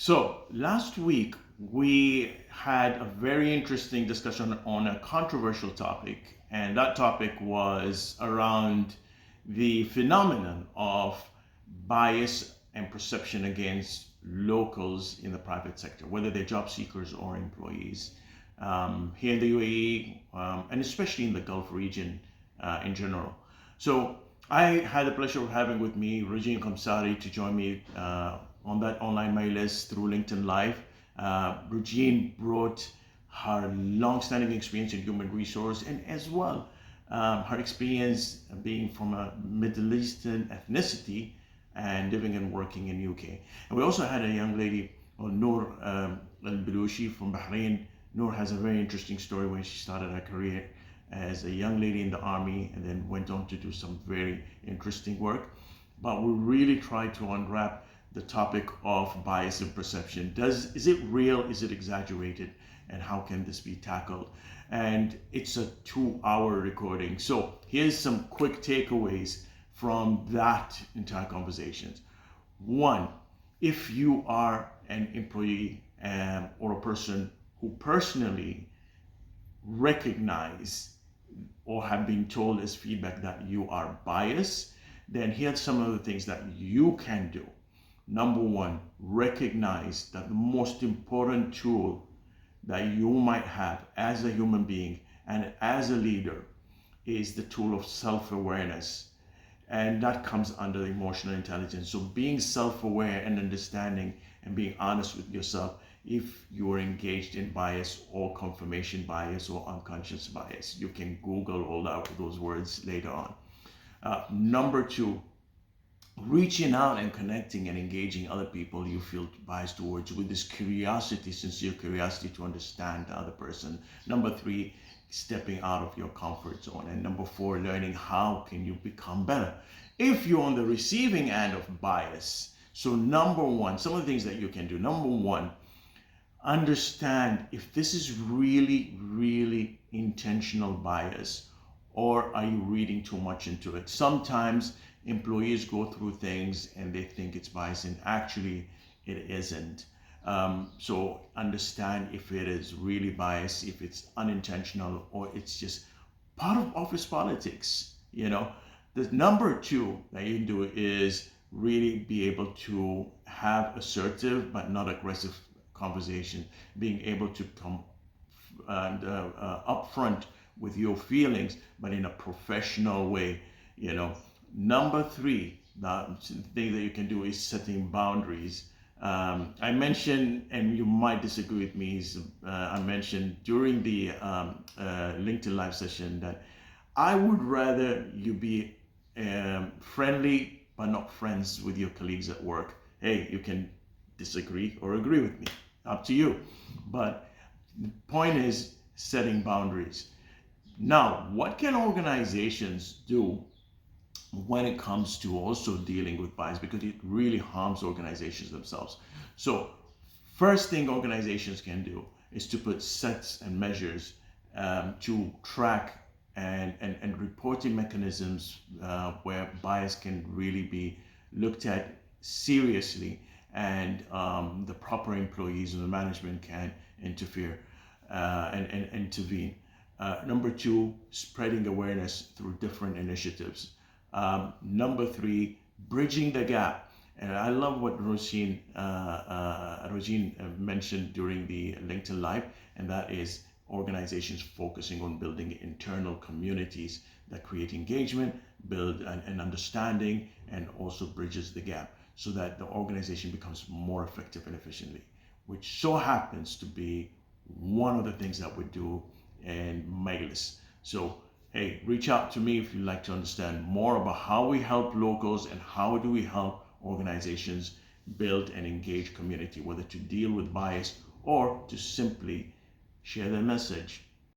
So last week we had a very interesting discussion on a controversial topic, and that topic was around the phenomenon of bias and perception against locals in the private sector, whether they're job seekers or employees, here in the UAE, and especially in the Gulf region in general. So I had the pleasure of having with me Regine Kamsari to join me on that Online Myjlis through LinkedIn Live. Regine brought her long-standing experience in human resource and as well her experience being from a Middle Eastern ethnicity and living and working in UK. And we also had a young lady, Noor Al-Belushi from Bahrain. Noor has a very interesting story when she started her career as a young lady in the army and then went on to do some very interesting work. But we really tried to unwrap the topic of bias and perception. Is it real? Is it exaggerated? And how can this be tackled? And it's a 2-hour recording. So here's some quick takeaways from that entire conversation. One, if you are an employee or a person who personally recognize or have been told as feedback that you are biased, then here's some of the things that you can do. Number one, recognize that the most important tool that you might have as a human being and as a leader is the tool of self-awareness. And that comes under emotional intelligence. So being self-aware and understanding and being honest with yourself if you are engaged in bias or confirmation bias or unconscious bias. You can Google all those words later on. Number two, reaching out and connecting and engaging other people you feel biased towards with this curiosity, sincere curiosity to understand the other person. Number three, stepping out of your comfort zone. And number four, learning how can you become better if you're on the receiving end of bias. So number one, some of the things that you can do. Number one, understand if this is really intentional bias or are you reading too much into it. Sometimes employees go through things and they think it's bias and actually it isn't. So understand if it is really bias, if it's unintentional or it's just part of office politics. The number two that you can do is really be able to have assertive but not aggressive conversation, being able to come upfront with your feelings, but in a professional way. Number three, the thing that you can do is setting boundaries. I mentioned, and you might disagree with me, I mentioned during the LinkedIn Live session that I would rather you be friendly but not friends with your colleagues at work. Hey, you can disagree or agree with me, up to you. But the point is setting boundaries. Now, what can organizations do when it comes to also dealing with bias, because it really harms organizations themselves? So first thing organizations can do is to put sets and measures to track and reporting mechanisms where bias can really be looked at seriously, and the proper employees and the management can interfere and intervene. Number two, spreading awareness through different initiatives. Number three, bridging the gap. And I love what Regine mentioned during the LinkedIn Live, and that is organizations focusing on building internal communities that create engagement, build an understanding, and also bridges the gap so that the organization becomes more effective and efficiently, which so happens to be one of the things that we do in Myjlis. So hey, reach out to me if you'd like to understand more about how we help locals and how do we help organizations build and engage community, whether to deal with bias or to simply share their message